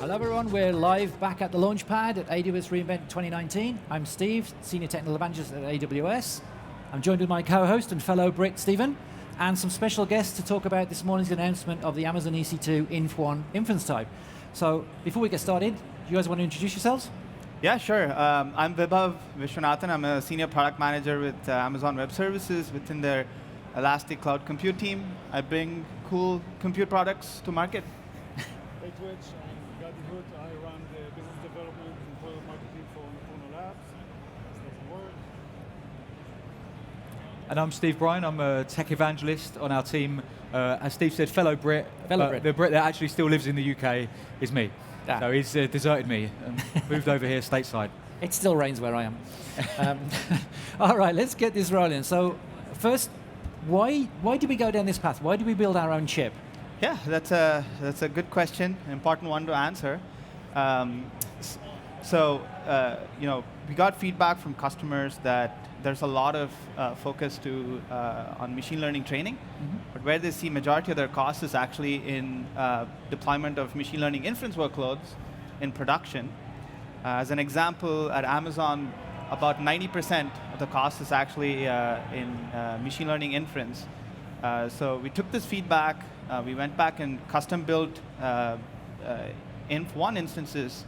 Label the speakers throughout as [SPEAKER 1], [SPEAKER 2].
[SPEAKER 1] Hello everyone, we're live back at the Launchpad at AWS reInvent 2019. I'm Steve, Senior Technical Evangelist at AWS. I'm joined with my co-host and fellow Brit, Stephen, and some special guests to talk about this morning's announcement of the Amazon EC2 Inf1 inference type. So before we get started, do you guys want to introduce yourselves?
[SPEAKER 2] Yeah, sure. I'm Vibhav Vishwanathan. I'm a Senior Product Manager with Amazon Web Services within their Elastic Cloud Compute team. I bring cool compute products to market.
[SPEAKER 3] Hey Twitch, I'm Gadi Hood. I run the business development and product marketing for Napono Labs. This doesn't work.
[SPEAKER 4] And I'm Steve Bryan. I'm a tech evangelist on our team. As Steve said, fellow Brit.
[SPEAKER 1] Brit.
[SPEAKER 4] The Brit that actually still lives in the UK is me.
[SPEAKER 1] Ah.
[SPEAKER 4] So he's deserted me and moved over here stateside.
[SPEAKER 1] It still rains where I am. All right, let's get this rolling. So first, why did we go down this path? Why did we build our own chip?
[SPEAKER 2] Yeah, that's a good question, an important one to answer. We got feedback from customers that there's a lot of focus on machine learning training, but where they see majority of their costs is actually in deployment of machine learning inference workloads in production. As an example, at Amazon, about 90% of the cost is actually in machine learning inference. So we took this feedback, we went back and custom built Inf1 instances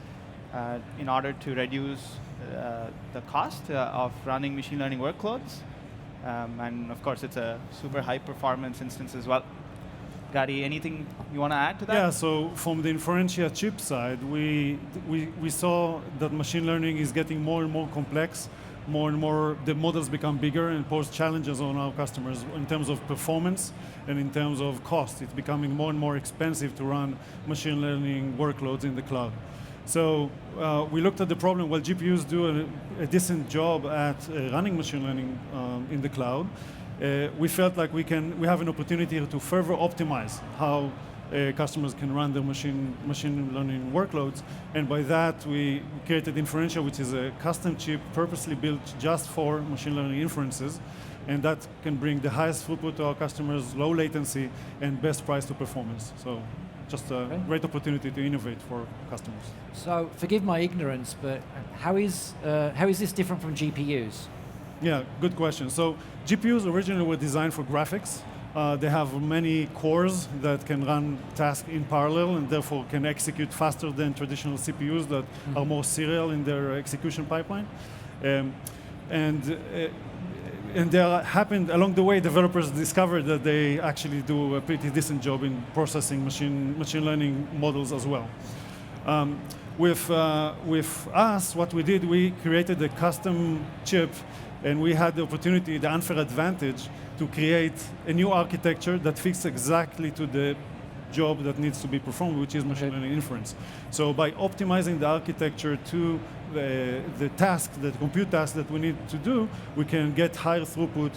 [SPEAKER 2] in order to reduce the cost of running machine learning workloads. And of course, it's a super high performance instance as well. Gadi, anything you want to add to that?
[SPEAKER 3] Yeah, so from the inferential chip side, we saw that machine learning is getting more and more complex. More and more, the models become bigger and pose challenges on our customers in terms of performance and in terms of cost. It's becoming more and more expensive to run machine learning workloads in the cloud. So we looked at the problem. Well, GPUs do a decent job at running machine learning in the cloud. We felt like we have an opportunity to further optimize how customers can run their machine learning workloads. And by that, we created Inferential, which is a custom chip purposely built just for machine learning inferences. And that can bring the highest throughput to our customers, low latency, and best price to performance. So just a great opportunity to innovate for customers.
[SPEAKER 1] So forgive my ignorance, but how is this different from GPUs?
[SPEAKER 3] Yeah, good question. So GPUs originally were designed for graphics. They have many cores that can run tasks in parallel and therefore can execute faster than traditional CPUs that are more serial in their execution pipeline. And there happened along the way, developers discovered that they actually do a pretty decent job in processing machine learning models as well. With us, what we did, we created a custom chip, and we had the opportunity, the unfair advantage, to create a new architecture that fits exactly to the job that needs to be performed, which is machine learning inference. So by optimizing the architecture to the task, the compute task that we need to do, we can get higher throughput,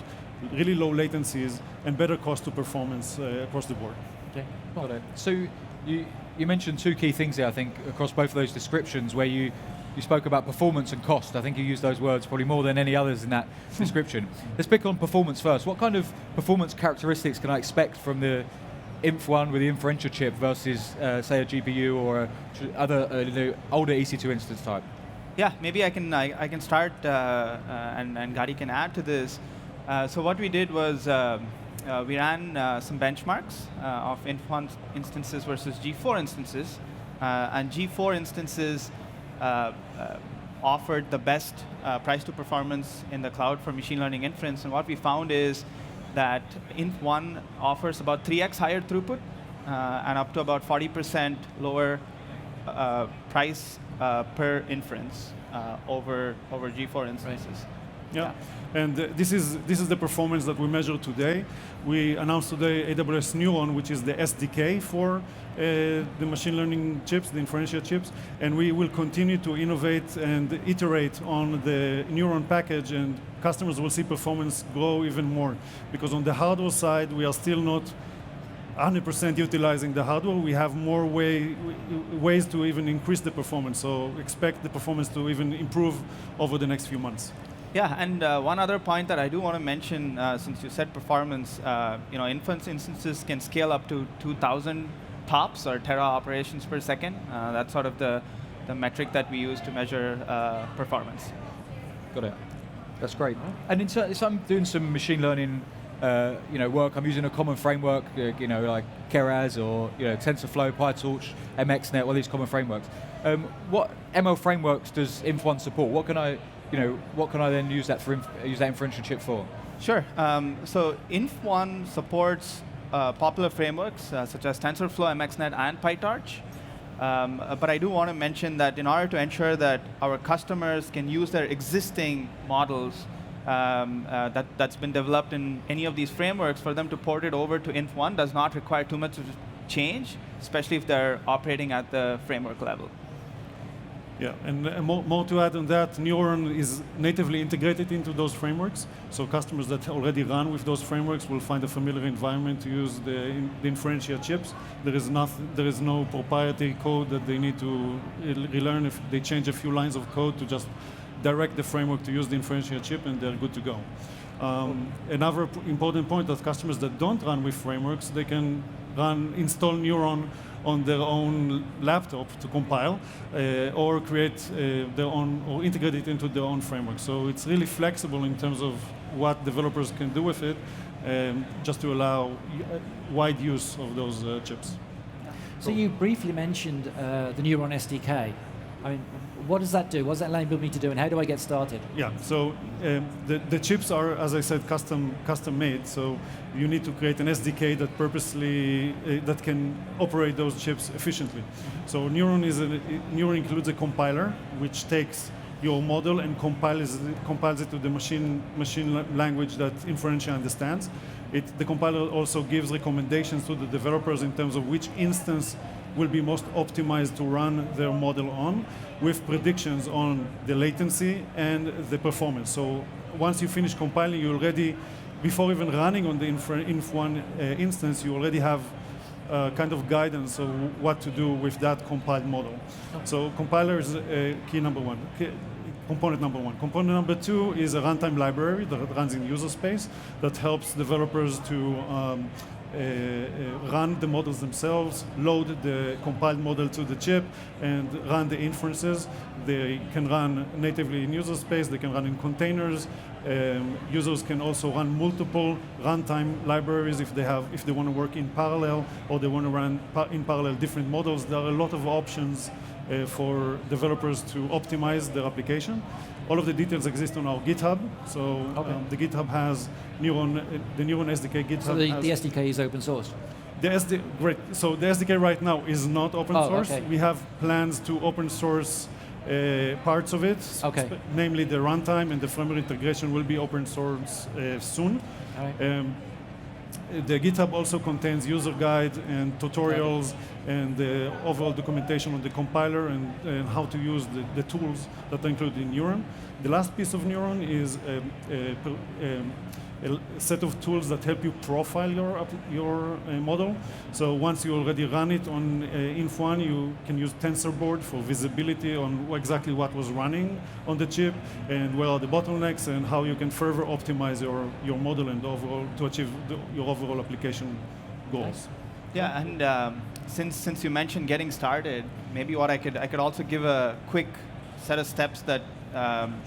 [SPEAKER 3] really low latencies, and better cost to performance across the board.
[SPEAKER 4] Okay, got it. So you mentioned two key things there, I think, across both of those descriptions, where you spoke about performance and cost. I think you used those words probably more than any others in that description. Let's pick on performance first. What kind of performance characteristics can I expect from the Inf1 with the inferential chip versus, say, a GPU or other older EC2 instance type?
[SPEAKER 2] Yeah, maybe I can start, and Gadi can add to this. So what we did was we ran some benchmarks of Inf1 instances versus G4 instances, and G4 instances offered the best price to performance in the cloud for machine learning inference. And what we found is that Inf1 offers about 3x higher throughput and up to about 40% lower price per inference over G4 instances.
[SPEAKER 3] Right. Yeah. And this is the performance that we measure today. We announced today AWS Neuron, which is the SDK for the machine learning chips, the inferential chips, and we will continue to innovate and iterate on the Neuron package, and customers will see performance grow even more. Because on the hardware side, we are still not 100% utilizing the hardware. We have more ways to even increase the performance, so expect the performance to even improve over the next few months.
[SPEAKER 2] Yeah, and one other point that I do want to mention, since you said performance, inference instances can scale up to 2,000 TOPS, or tera operations per second. That's sort of the metric that we use to measure performance.
[SPEAKER 4] Got it. That's great. And so I'm doing some machine learning work. I'm using a common framework, like Keras or TensorFlow, PyTorch, MXNet, all these common frameworks. What ML frameworks does Inf1 support? What can I then use that inferential chip for?
[SPEAKER 2] Sure. So Inf1 supports popular frameworks such as TensorFlow, MXNet, and PyTorch. But I do want to mention that in order to ensure that our customers can use their existing models that's been developed in any of these frameworks, for them to port it over to Inf1 does not require too much of change, especially if they're operating at the framework level.
[SPEAKER 3] Yeah, and more to add on that, Neuron is natively integrated into those frameworks. So customers that already run with those frameworks will find a familiar environment to use the inferential chips. There is no proprietary code that they need to relearn. If they change a few lines of code to just direct the framework to use the inferential chip, and they're good to go. Another important point, that customers that don't run with frameworks, they can install Neuron on their own laptop to compile, or create their own, or integrate it into their own framework. So it's really flexible in terms of what developers can do with it, just to allow wide use of those chips.
[SPEAKER 1] So you briefly mentioned the Neuron SDK. I mean, what does that do? What does that enable me to do, and how do I get started?
[SPEAKER 3] Yeah, so the chips are, as I said, custom made. So you need to create an SDK that that can operate those chips efficiently. So Neuron includes a compiler which takes your model and compiles it to the machine language that inferential understands. The compiler also gives recommendations to the developers in terms of which instance will be most optimized to run their model on, with predictions on the latency and the performance. So once you finish compiling, you already, before even running on the Inf1 instance, you already have kind of guidance of what to do with that compiled model. So compiler is component number one. Component number two is a runtime library that runs in user space that helps developers to run the models themselves, load the compiled model to the chip, and run the inferences. They can run natively in user space, they can run in containers. Users can also run multiple runtime libraries if they want to work in parallel, or they want to run in parallel different models. There are a lot of options for developers to optimize their application. All of the details exist on our GitHub. So the GitHub has the Neuron SDK. GitHub.
[SPEAKER 1] So the SDK is open source.
[SPEAKER 3] Great. So the SDK right now is not open source. Okay. We have plans to open source parts of it.
[SPEAKER 1] Okay.
[SPEAKER 3] Namely, the runtime and the firmware integration will be open source soon. Right. The GitHub also contains user guide and tutorials and the overall documentation on the compiler and how to use the tools that are included in Neuron. The last piece of Neuron is a set of tools that help you profile your model. So once you already run it on Inf1, you can use TensorBoard for visibility on exactly what was running on the chip and where are the bottlenecks and how you can further optimize your model and overall to achieve your overall application goals.
[SPEAKER 2] Yeah, and since you mentioned getting started, maybe what I could also give a quick set of steps that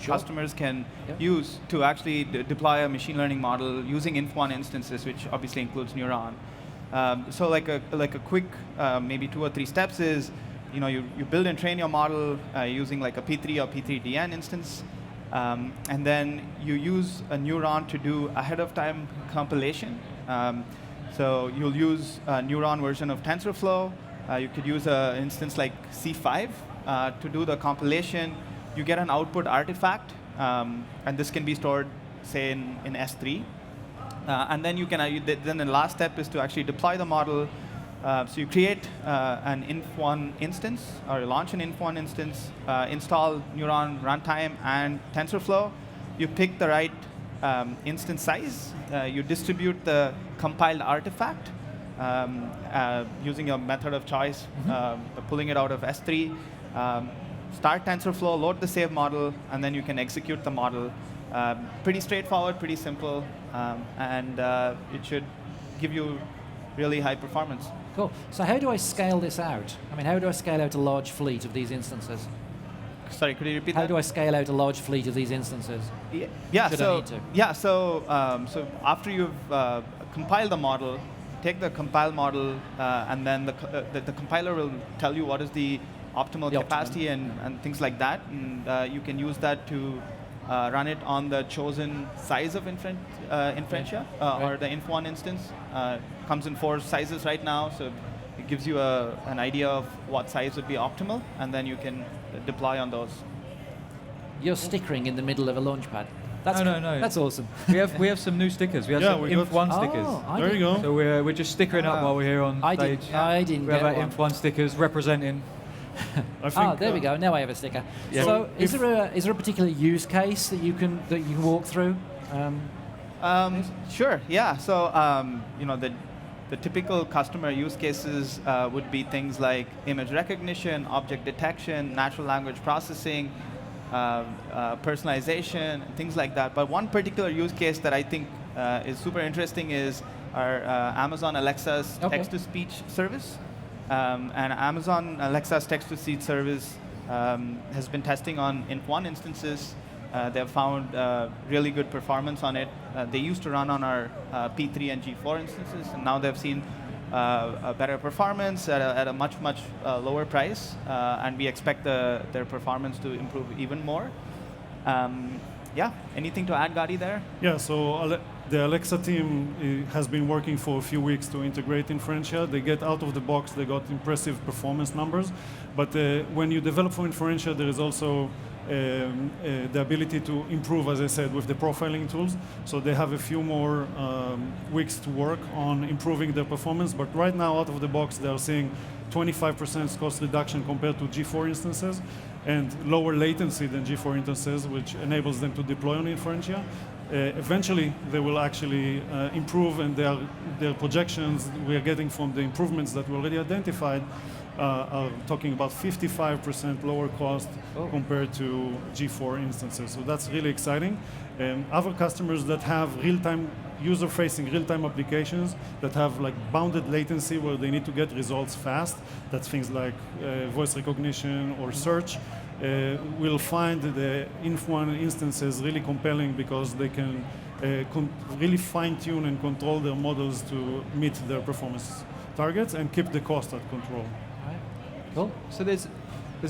[SPEAKER 2] customers can use to actually deploy a machine learning model using Inf1 instances, which obviously includes Neuron. So like a quick maybe 2 or 3 steps is, you build and train your model using like a P3 or P3DN instance, and then you use a Neuron to do ahead of time compilation. So you'll use a Neuron version of TensorFlow. You could use an instance like C5 to do the compilation. You get an output artifact, and this can be stored, say, in S3. And then then the last step is to actually deploy the model. So you create an Inf1 instance, or launch an Inf1 instance, install Neuron runtime and TensorFlow. You pick the right instance size. You distribute the compiled artifact using a method of choice, pulling it out of S3. Start TensorFlow, load the save model, and then you can execute the model. Pretty straightforward, pretty simple, and it should give you really high performance.
[SPEAKER 1] Cool. So how do I scale this out? I mean, how do I scale out a large fleet of these instances?
[SPEAKER 2] Sorry, could you repeat
[SPEAKER 1] How
[SPEAKER 2] that?
[SPEAKER 1] do I scale out a large fleet of these instances?
[SPEAKER 2] Yeah,
[SPEAKER 1] Should I
[SPEAKER 2] so
[SPEAKER 1] need to?
[SPEAKER 2] yeah, so after you've compiled the model, take the compiled model, and then the compiler will tell you what is the optimal
[SPEAKER 1] The
[SPEAKER 2] capacity and things like that, and you can use that to run it on the chosen size of Inferentia, or the Inf1 instance. Comes in 4 sizes right now, so it gives you an idea of what size would be optimal, and then you can deploy on those.
[SPEAKER 1] You're stickering in the middle of a Launchpad. That's
[SPEAKER 4] No.
[SPEAKER 1] That's awesome.
[SPEAKER 4] We have some new stickers. We have
[SPEAKER 3] Yeah,
[SPEAKER 4] some
[SPEAKER 3] we got-
[SPEAKER 4] Inf1 stickers.
[SPEAKER 1] Oh,
[SPEAKER 3] There you go.
[SPEAKER 4] So we're just stickering up while we're here on
[SPEAKER 1] I
[SPEAKER 4] stage.
[SPEAKER 1] didn't
[SPEAKER 4] We have
[SPEAKER 1] get
[SPEAKER 4] our
[SPEAKER 1] one.
[SPEAKER 4] Inf1 stickers representing.
[SPEAKER 3] I think,
[SPEAKER 1] There we go. Now I have a sticker.
[SPEAKER 4] Yeah.
[SPEAKER 1] So,
[SPEAKER 3] So
[SPEAKER 1] is there a particular use case that you can walk through?
[SPEAKER 2] Sure. Yeah. So the typical customer use cases would be things like image recognition, object detection, natural language processing, personalization, things like that. But one particular use case that I think is super interesting is our Amazon Alexa's text-to-speech service. And Amazon Alexa's text-to-speech service has been testing on Inf1 instances. They've found really good performance on it. They used to run on our P3 and G4 instances, and now they've seen a better performance at a much lower price, and we expect their performance to improve even more. Yeah, anything to add, Gadi, there?
[SPEAKER 3] Yeah, so the Alexa team has been working for a few weeks to integrate Inferentia. They get out of the box, they got impressive performance numbers. But when you develop for Inferentia, there is also the ability to improve, as I said, with the profiling tools. So they have a few more weeks to work on improving their performance. But right now, out of the box, they are seeing 25% cost reduction compared to G4 instances, and lower latency than G4 instances, which enables them to deploy on Inferentia. Eventually, they will actually improve, and their projections we are getting from the improvements that we already identified are talking about 55% lower cost compared to G4 instances. So that's really exciting. Other customers that have real-time user-facing real-time applications that have like bounded latency where they need to get results fast, that's things like voice recognition or search, will find the Inf1 instances really compelling because they can really fine-tune and control their models to meet their performance targets and keep the cost at control.
[SPEAKER 1] Cool.
[SPEAKER 4] So there's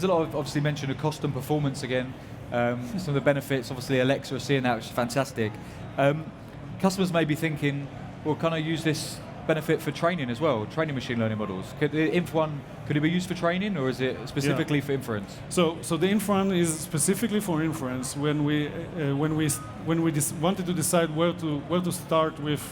[SPEAKER 4] a lot of obviously mention of cost and performance again. Some of the benefits, obviously Alexa are seeing that, which is fantastic. Customers may be thinking, well, can I use this benefit for training as well, training machine learning models? Could the Inf1, could it be used for training, or is it specifically for inference?
[SPEAKER 3] So the Inf1 is specifically for inference. When we wanted to decide where to start with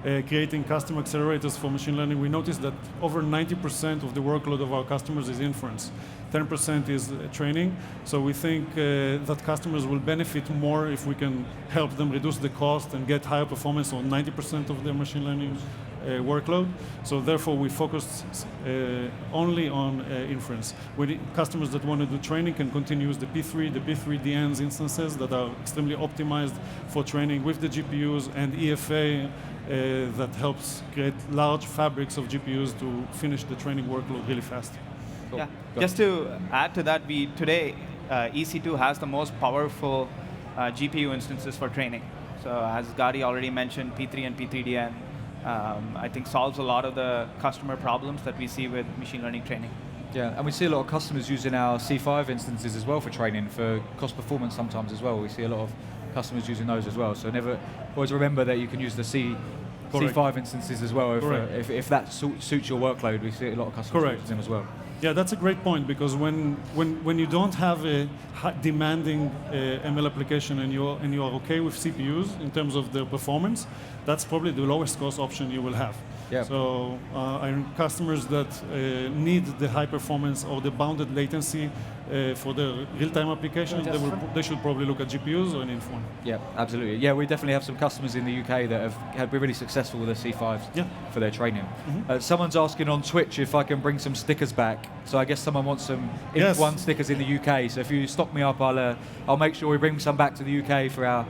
[SPEAKER 3] creating custom accelerators for machine learning, we noticed that over 90% of the workload of our customers is inference. 10% is training. So we think that customers will benefit more if we can help them reduce the cost and get higher performance on 90% of their machine learning workload. So therefore, we focused only on inference. Customers that want to do training can continue to use the P3DNs instances that are extremely optimized for training with the GPUs, and EFA that helps create large fabrics of GPUs to finish the training workload really fast.
[SPEAKER 4] Cool.
[SPEAKER 2] Yeah. Just to add to that, today EC2 has the most powerful GPU instances for training. So as Gadi already mentioned, P3 and P3DN I think solves a lot of the customer problems that we see with machine learning training.
[SPEAKER 4] Yeah, and we see a lot of customers using our C5 instances as well for training, for cost performance sometimes as well. We see a lot of customers using those as well. So always remember that you can use the C5 instances as well if that suits your workload. We see a lot of customers using them as well.
[SPEAKER 3] Yeah, that's a great point, because when you don't have a demanding ML application and you are okay with CPUs in terms of their performance, that's probably the lowest cost option you will have.
[SPEAKER 4] Yeah.
[SPEAKER 3] So customers that need the high performance or the bounded latency for their real-time applications, they should probably look at GPUs or an Inf1.
[SPEAKER 4] Yeah, absolutely. Yeah, we definitely have some customers in the UK that have been really successful with their C5s for their training. Mm-hmm. Someone's asking on Twitch if I can bring some stickers back. So I guess someone wants some Inf1 stickers in the UK. So if you stock me up, I'll make sure we bring some back to the UK for our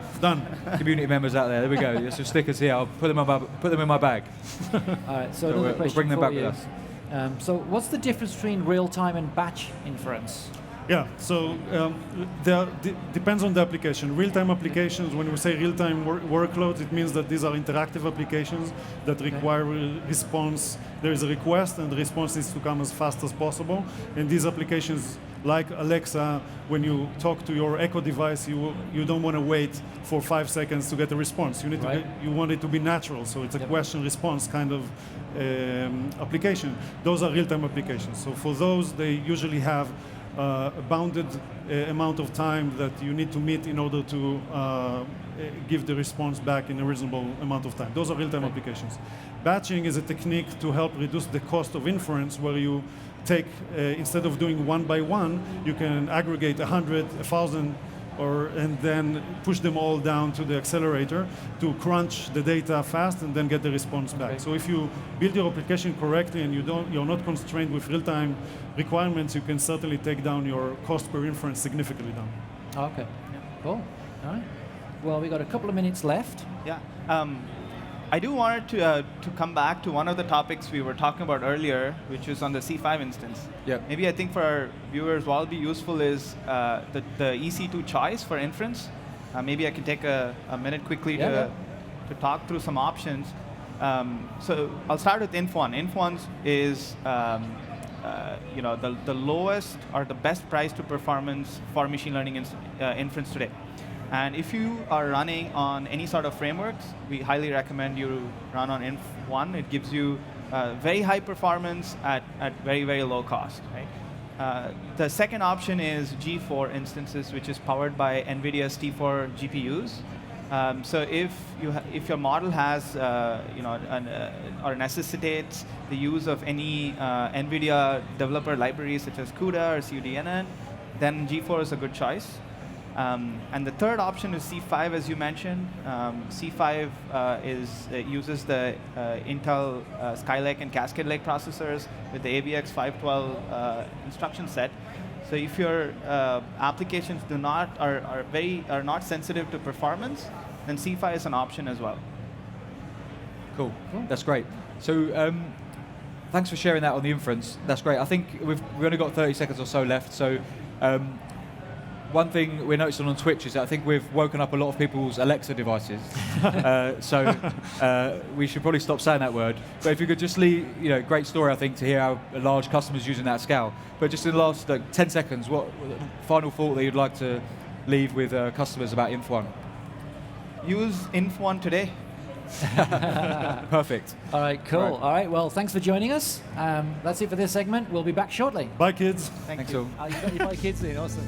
[SPEAKER 4] community members out there. There we go. There's some stickers here. I'll put them in my bag.
[SPEAKER 1] All right. So another question
[SPEAKER 4] we'll bring them
[SPEAKER 1] for
[SPEAKER 4] back
[SPEAKER 1] you.
[SPEAKER 4] with us.
[SPEAKER 1] So what's the difference between real-time and batch inference?
[SPEAKER 3] Yeah, so depends on the application. Real-time applications, when we say real-time workloads, it means that these are interactive applications that require response. There is a request, and the response needs to come as fast as possible. And these applications, like Alexa, when you talk to your Echo device, you don't want to wait for 5 seconds to get a response. You need you want it to be natural, so it's a question-response kind of application. Those are real-time applications. So for those, they usually have a bounded amount of time that you need to meet in order to give the response back in a reasonable amount of time. Those are real-time applications. Batching is a technique to help reduce the cost of inference, where you take, instead of doing one by one, you can aggregate 100, 1,000, and then push them all down to the accelerator to crunch the data fast and then get the response back. So if you build your application correctly and you're not constrained with real-time requirements, you can certainly take down your cost per inference significantly down.
[SPEAKER 1] Okay, cool. All right. Well, we got a couple of minutes left.
[SPEAKER 2] Yeah. I do want to come back to one of the topics we were talking about earlier, which was on the C5 instance.
[SPEAKER 4] Yeah.
[SPEAKER 2] Maybe I think for our viewers, what will be useful is the EC2 choice for inference. Maybe I can take a minute quickly to talk through some options. So I'll start with Inf1. Inf1 is the lowest or the best price to performance for machine learning inference today. And if you are running on any sort of frameworks, we highly recommend you run on Inf1. It gives you very high performance at very, very low cost. Right? The second option is G4 instances, which is powered by NVIDIA's T4 GPUs. So if your model has, or necessitates the use of any NVIDIA developer libraries such as CUDA or CUDNN, then G4 is a good choice. And the third option is C5, as you mentioned. C5 uses the Intel Skylake and Cascade Lake processors with the AVX 512 instruction set. So if your applications are not sensitive to performance, then C5 is an option as well.
[SPEAKER 4] Cool. That's great. So thanks for sharing that on the inference. That's great. I think we've only got 30 seconds or so left. So one thing we're noticing on Twitch is that I think we've woken up a lot of people's Alexa devices. So we should probably stop saying that word. But if you could just leave, great story, I think, to hear how a large customers using that scale. But just in the last 10 seconds, what final thought that you'd like to leave with customers about Inf1?
[SPEAKER 2] Use Inf1 today.
[SPEAKER 4] Perfect.
[SPEAKER 1] All right, cool. Right. All right, well, thanks for joining us. That's it for this segment. We'll be back shortly.
[SPEAKER 3] Bye, kids.
[SPEAKER 2] Thanks
[SPEAKER 1] all. You got your bye, kids in. Awesome.